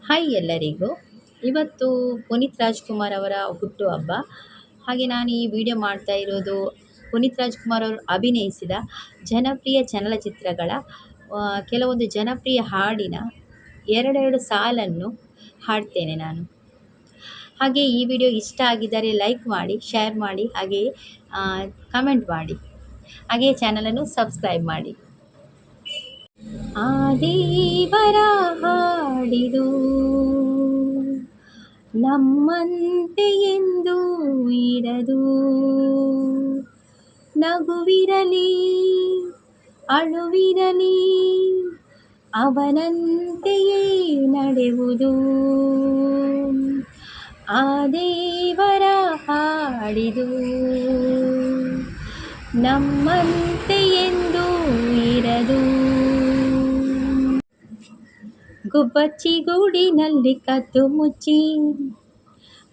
Hi ಎಲ್ಲರಿಗೂ. ಇವತ್ತು ಪುನೀತ್ ರಾಜ್‌ಕುಮಾರ್ ಅವರ ಹುಟ್ಟುಹಬ್ಬ. ಹಾಗೆ ನಾನು ಈ ವಿಡಿಯೋ ಮಾಡ್ತಾ ಇರೋದು ಪುನೀತ್ ರಾಜ್‌ಕುಮಾರ್ ಅವರು ಅಭಿನಯಿಸಿದ ಜನಪ್ರಿಯ ಚಲನಚಿತ್ರಗಳ ಕೆಲವೊಂದು ಜನಪ್ರಿಯ ಹಾಡಿನ ಎರಡೆರಡು ಸಾಲನ್ನು ಹಾಡ್ತೇನೆ ನಾನು. ಹಾಗೆ ಈ ವಿಡಿಯೋ ಇಷ್ಟ ಆಗಿದ್ದರೆ ಲೈಕ್ ಮಾಡಿ, ಶೇರ್ ಮಾಡಿ, ಹಾಗೆಯೇ ಕಮೆಂಟ್ ಮಾಡಿ, ಹಾಗೆಯೇ ಚಾನಲನ್ನು ಸಬ್ಸ್ಕ್ರೈಬ್ ಮಾಡಿ. ಆ ದೇವರ ಹಾಡಿದು ನಮ್ಮಂತೆ ಎಂದು ಇರದು, ನಗುವಿರಲಿ ಅಳುವಿರಲಿ ಅವನಂತೆಯೇ ನಡೆಯುವುದು. ಆ ದೇವರ ಹಾಡಿದು ನಮ್ಮಂತೆ ಎಂದು ಇರದು. ಗುಬ್ಬಚ್ಚಿ ಗೂಡಿನಲ್ಲಿ ಕದ್ದು ಮುಚ್ಚಿ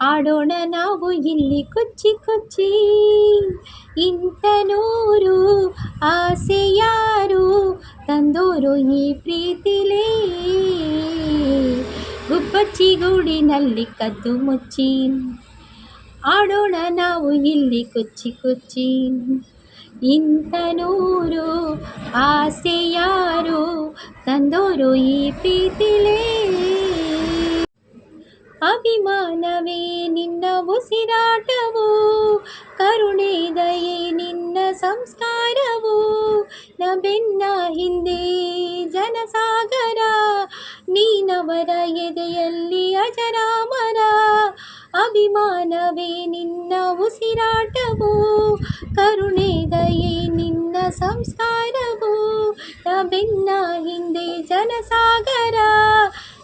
ಆಡೋಣ ನಾವು ಇಲ್ಲಿ ಕೊಚ್ಚಿ ಕೊಚ್ಚಿ. ಇಂಥ ನೂರು ಆಸೆ ಯಾರು ತಂದೋರು ಈ ಪ್ರೀತಿಲೇ. ಗುಬ್ಬಚ್ಚಿ ಗೂಡಿನಲ್ಲಿ ಕದ್ದು ಮುಚ್ಚಿ ಆಡೋಣ ನಾವು ಇಲ್ಲಿ ಕೊಚ್ಚಿ ಕೊಚ್ಚಿ. ಇಂಥ ನೂರು ಆಸೆ ಯಾರು ತಂದೋರು ಈ ಪ್ರೀತಿಲೇ. ಅಭಿಮಾನವೇ ನಿನ್ನ ಉಸಿರಾಟವು, ಕರುಣೆ ದಯೆ ನಿನ್ನ ಸಂಸ್ಕಾರವು. ಬೆನ್ನ ಹಿಂದೆ ಜನಸಾಗರ, ನೀನವರ ಎದೆಯಲ್ಲಿ ಅಜರಾಮರ. ಅಭಿಮಾನವೇ ನಿನ್ನ ಉಸಿರಾಟವು, ಕರುಣೆ ದಯೆ ನಿನ್ನ ಸಂಸ್ಕಾರವು. ಬೆನ್ನ ಹಿಂದೆ ಜನಸಾಗರ,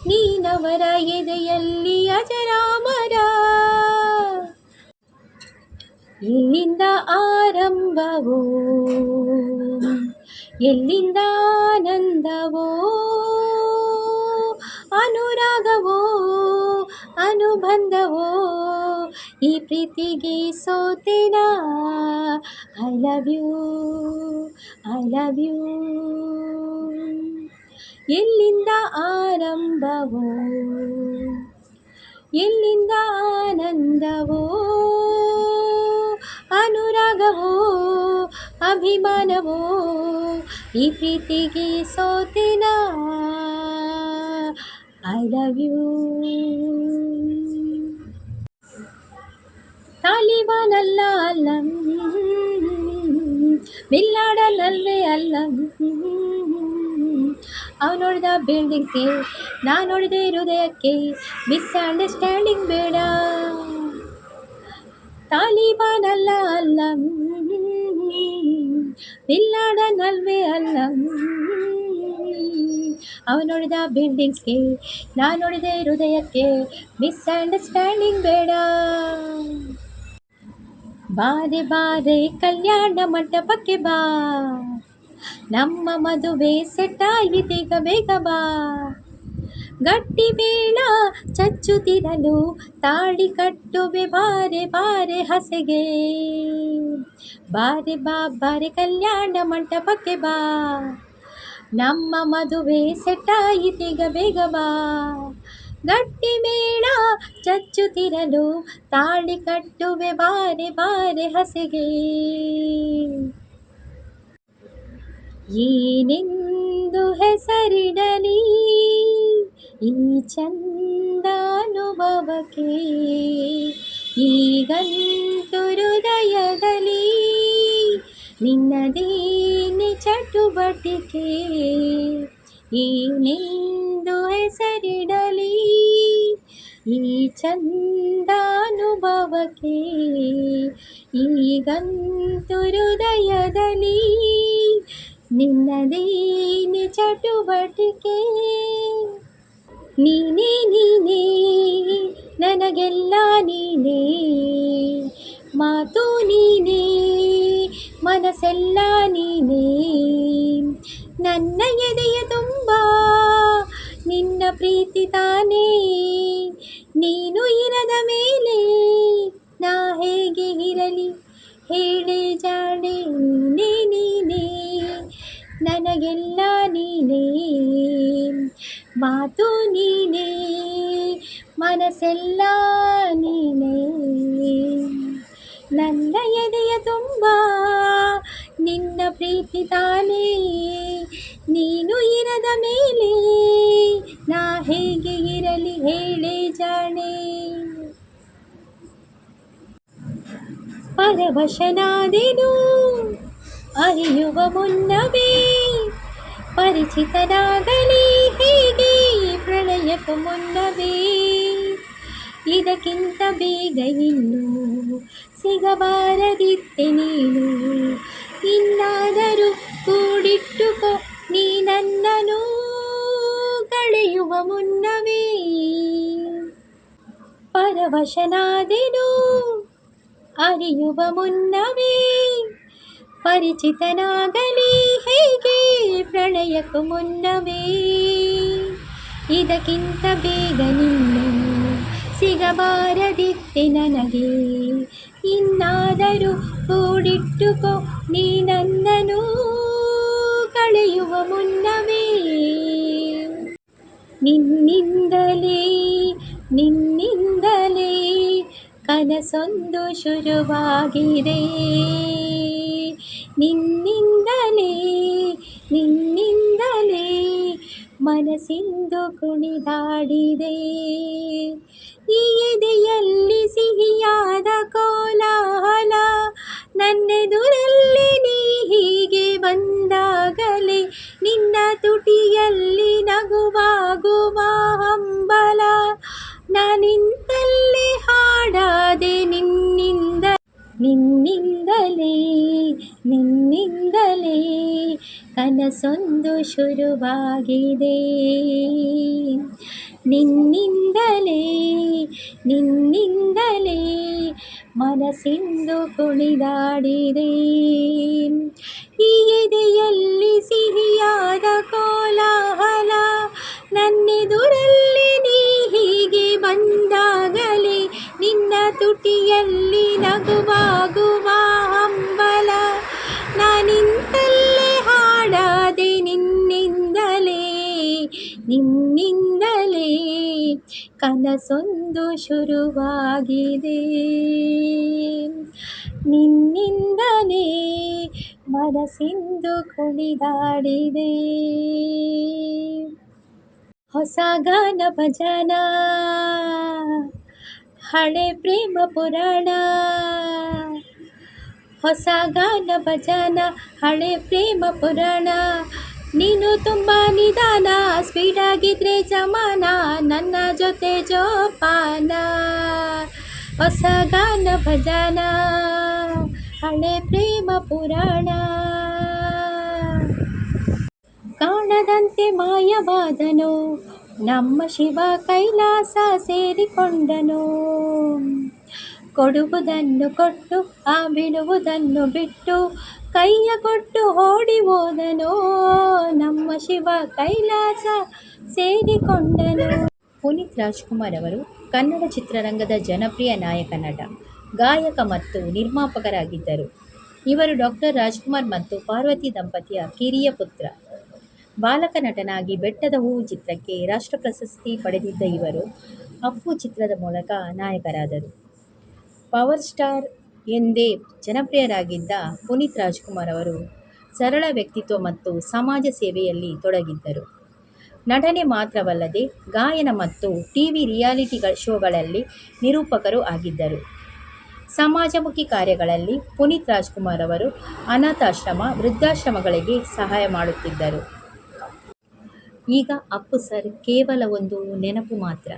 ನೀನವರ ಎದೆಯಲ್ಲಿ ಅಜರಾಮರ. ಎಲ್ಲಿಂದ ಆರಂಭವೋ ಎಲ್ಲಿಂದ ಆನಂದವೋ, ಅನುರಾಗವೋ ಅನುಬಂಧವೋ, ಈ ಪ್ರೀತಿಗೆ ಸೋತೆನಾ. I love you I love you. ಎಲ್ಲಿಂದ ಆರಂಭವೋ ಎಲ್ಲಿಂದ ಆನಂದವೋ, ಅನುರಾಗವೋ ಅಭಿಮಾನವೋ, ಈ ಪ್ರೀತಿಗೆ ಸೋತೆನಾ. I love you. ತಾಲಿಬಾನಲ್ಲ ಅಲ್ಲ, ಬಿಲ್ಲಾಡನಲ್ವೇ ಅಲ್ಲ. ಅವ್ನು ನೋಡಿದ ಬಿಲ್ಡಿಂಗ್ಸ್ಗೆ ನಾನು ನೋಡಿದೆ ಹೃದಯಕ್ಕೆ, ಮಿಸ್ಅಂಡರ್ಸ್ಟ್ಯಾಂಡಿಂಗ್ ಬೇಡ. ತಾಲಿಬಾನಲ್ಲ ಅಲ್ಲ, ಬಿಲ್ಲಾಡನಲ್ವೇ ಅಲ್ಲ. ಅವನು ನೋಡಿದ ಬಿಲ್ಡಿಂಗ್ಸ್ಗೆ ನಾನು ನೋಡಿದೆ ಹೃದಯಕ್ಕೆ, ಮಿಸ್ಅಂಡರ್ಸ್ಟ್ಯಾಂಡಿಂಗ್ ಬೇಡ. ಬಾರೆ ಬಾರೆ ಕಲ್ಯಾಣ ಮಂಟಪಕ್ಕೆ ಬಾ, ನಮ್ಮ ಮದುವೆ ಸೆಟ್ ಆಯಿತೀಗ ಬೇಗ ಬಾ. ಗಟ್ಟಿ ಬೇಡ ಚಚ್ಚುತ್ತಿರಲು ತಾಳಿ ಕಟ್ಟುವೆ ಬಾರೆ ಬಾರೆ ಹಸೆಗೆ. ಬಾರೆ ಬಾ ಬಾರೆ ಕಲ್ಯಾಣ ಮಂಟಪಕ್ಕೆ ಬಾ, ನಮ್ಮ ಮದುವೆ ಸೆಟ್ ಆಯಿತೀಗ ಬೇಗ ಬಾ. ಗಟ್ಟಿ ಬೇಡ ಚಚ್ಚುತ್ತಿರಲು ತಾಳಿ ಕಟ್ಟುವೆ ಬಾರೆ ಬಾರೆ ಹಸೆಗೆ. ಏನೆಂದು ಹೆಸರಿಡಲಿ ಈ ಚಂದಾನುಭವಕ್ಕೆ, ಈಗಂತೂ ಹೃದಯದಲ್ಲಿ ನಿನ್ನದೇನೆ ಚಟುವಟಿಕೆ. ಏನೆಂದು ಹೆಸರಿಡಲಿ ಈ ಚಂದಾನುಭವಕ್ಕೆ, ಈಗಂತೂ ಹೃದಯದಲ್ಲಿ ನಿನ್ನದೇನೆ ಚಟುವಟಿಕೆ. ನೀನೇ ನೀನೇ ನನಗೆಲ್ಲ ನೀನೇ, ಮಾತು ನೀನೇ ಮನಸ್ಸೆಲ್ಲ ನೀನೇ. ನನ್ನ ಎದೆಯ ತುಂಬ ನಿನ್ನ ಪ್ರೀತಿ ತಾನೇ, ನೀನು ಇರದ ಮೇಲೆ ನಾ ಹೇಗೆ ಇರಲಿ ಹೇಳೆ ಜಾಣೆ. ನೀನೇ ನೀನೇ ನನಗೆಲ್ಲ ನೀನೇ, ಮಾತು ನೀನೇ ಮನಸ್ಸೆಲ್ಲ ನೀನೇ, ನನ್ನ ಎದೆಯ ತುಂಬ ನಿನ್ನ ಪ್ರೀತಿ ತಾನೇ, ನೀನು ಇರದ ಮೇಲೆ ನಾ ಹೇಗೆ ಇರಲಿ ಹೇಳೆ ಜಾಣೆ. ಪರವಶನಾದೆನು ಅರಿಯುವ ಮುನ್ನವೇ, ಪರಿಚಿತನಾಗಲಿ ಹೇಗೆ ಪ್ರಳಯಕ್ಕೂ ಮುನ್ನವೇ, ಇದಕ್ಕಿಂತ ಬೇಗ ಇನ್ನು ಸಿಗಬಾರದಿತ್ತೆ ನೀನು, ಇನ್ನಾದರೂ ಕೂಡಿಟ್ಟುಕೋ ನೀ ನನ್ನನ್ನು ಕಳೆಯುವ ಮುನ್ನವೇ. ಪರವಶನಾದೆನು ಅರಿಯುವ ಮುನ್ನವೇ, ಪರಿಚಿತನಾಗಲಿ ಹೇಗೆ ಪ್ರಳಯಕ್ಕೂ ಮುನ್ನವೇ, ಇದಕ್ಕಿಂತ ಬೇಗ ನಿನ್ನು ಸಿಗಬಾರದಿತ್ತೆ ನನಗೆ, ಇನ್ನಾದರೂ ಕೂಡಿಟ್ಟುಕೋ ನೀ ನನ್ನನ್ನು ಕಳೆಯುವ ಮುನ್ನವೇ. ನಿನ್ನಿಂದಲೇ ನಿನ್ನಿಂದಲೇ ಕನಸೊಂದು ಶುರುವಾಗಿದೆ, ನಿನ್ನಿಂದಲೇ ನಿನ್ನಿಂದಲೇ ಮನಸ್ಸಿಂದು ಕುಣಿದಾಡಿದೆ, ಈ ಎದೆಯಲ್ಲಿ ಸಿಹಿಯಾದ ಕೋಲಾಹಲ, ನನ್ನೆದುರಲ್ಲಿ ನೀ ಹೀಗೆ ಬಂದಾಗಲೇ ನಿನ್ನ ತುಟಿಯಲ್ಲಿ ನಗುವಾಗುವ ಹಂಬಲ, ನಾನಿಂತಲ್ಲೇ ಹಾಡಾದೆ ನಿನ್ನಿಂದಲೇ ನಿನ್ನಿಂದಲೇ ಕನಸೊಂದು ಶುರುವಾಗಿದೆ, ನಿನ್ನಿಂದಲೇ ನಿನ್ನಿಂದಲೇ ಮನಸ್ಸಿಂದು ಕುಣಿದಾಡಿದೆ, ಈ ಎದೆಯಲ್ಲಿ ಸಿಹಿಯಾದ ಕೋಲಾಹಲ, ನನ್ನೆದುರಲ್ಲಿ ನೀ ಹೀಗೆ ಬಂದಾಗಲೇ ನಿನ್ನ ತುಟಿಯಲ್ಲಿ ನಗುವಾಗುವ ಹಂಬಲ, ನಾನಿಂತಲ್ಲೇ ಹಾಡಾದೆ ನಿನ್ನಿಂದಲೇ ನಿನ್ನಿಂದಲೇ ಕನಸೊಂದು ಶುರುವಾಗಿದೆ, ನಿನ್ನಿಂದಲೇ ಮನಸ್ಸಿಂದು ಕುಣಿದಾಡಿದೆ. ಹೊಸ ಗಾನ ಭಜನ ಹಳೆ ಪ್ರೇಮ ಪುರಾಣ, ಹೊಸ ಗಾನ ಭಜನ ಹಳೆ ಪ್ರೇಮ ಪುರಾಣ, ನೀನು ತುಂಬ ನಿಧಾನ ಸ್ಪೀಡಾಗಿದ್ರೆ ಜಮಾನ, ನನ್ನ ಜೊತೆ ಜೋಪಾನ. ಹೊಸ ಗಾನ ಭಜನ ಹಳೆ ಪ್ರೇಮ ಪುರಾಣ, ಕಾಣದಂತೆ ಮಾಯವಾದನು ನಮ್ಮ ಶಿವ ಕೈಲಾಸ ಸೇರಿಕೊಂಡನು, ಕೊಡುವುದನ್ನು ಕೊಟ್ಟು ಆ ಬಿಡುವುದನ್ನು ಬಿಟ್ಟು ಕೈಯ ಕೊಟ್ಟು ಓಡಿ ಹೋದನು, ನಮ್ಮ ಶಿವ ಕೈಲಾಸ ಸೇರಿಕೊಂಡನು. ಪುನೀತ್ ರಾಜ್ಕುಮಾರ್ ಅವರು ಕನ್ನಡ ಚಿತ್ರರಂಗದ ಜನಪ್ರಿಯ ನಾಯಕ, ನಟ, ಗಾಯಕ ಮತ್ತು ನಿರ್ಮಾಪಕರಾಗಿದ್ದರು. ಇವರು ಡಾಕ್ಟರ್ ರಾಜ್ಕುಮಾರ್ ಮತ್ತು ಪಾರ್ವತಿ ದಂಪತಿಯ ಕಿರಿಯ ಪುತ್ರ. ಬಾಲಕ ನಟನಾಗಿ ಬೆಟ್ಟದ ಹೂವು ಚಿತ್ರಕ್ಕೆ ರಾಷ್ಟ್ರ ಪ್ರಶಸ್ತಿ ಪಡೆದಿದ್ದ ಇವರು ಅಪ್ಪು ಚಿತ್ರದ ಮೂಲಕ ನಾಯಕರಾದರು. ಪವರ್ ಸ್ಟಾರ್ ಎಂದೇ ಜನಪ್ರಿಯರಾಗಿದ್ದ ಪುನೀತ್ ರಾಜ್ಕುಮಾರ್ ಅವರು ಸರಳ ವ್ಯಕ್ತಿತ್ವ ಮತ್ತು ಸಮಾಜ ಸೇವೆಯಲ್ಲಿ ತೊಡಗಿದ್ದರು. ನಟನೆ ಮಾತ್ರವಲ್ಲದೆ ಗಾಯನ ಮತ್ತು ಟಿವಿ ರಿಯಾಲಿಟಿ ಶೋಗಳಲ್ಲಿ ನಿರೂಪಕರು ಆಗಿದ್ದರು. ಸಮಾಜಮುಖಿ ಕಾರ್ಯಗಳಲ್ಲಿ ಪುನೀತ್ ರಾಜ್ಕುಮಾರ್ ಅವರು ಅನಾಥಾಶ್ರಮ, ವೃದ್ಧಾಶ್ರಮಗಳಿಗೆ ಸಹಾಯ ಮಾಡುತ್ತಿದ್ದರು. ಈಗ ಅಪ್ಪು ಸರ್ ಕೇವಲ ಒಂದು ನೆನಪು ಮಾತ್ರ.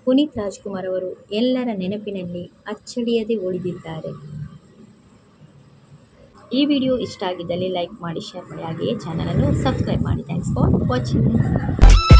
ಪುನೀತ್ ರಾಜ್ಕುಮಾರ್ ಅವರು ಎಲ್ಲರ ನೆನಪಿನಲ್ಲಿ ಅಚ್ಚಳಿಯದೆ ಉಳಿದಿದ್ದಾರೆ. ಈ ವಿಡಿಯೋ ಇಷ್ಟ ಆಗಿದ್ದಲ್ಲಿ ಲೈಕ್ ಮಾಡಿ, ಶೇರ್ ಮಾಡಿ, ಹಾಗೆಯೇ ಚಾನಲನ್ನು ಸಬ್ಸ್ಕ್ರೈಬ್ ಮಾಡಿ. Thanks for watching.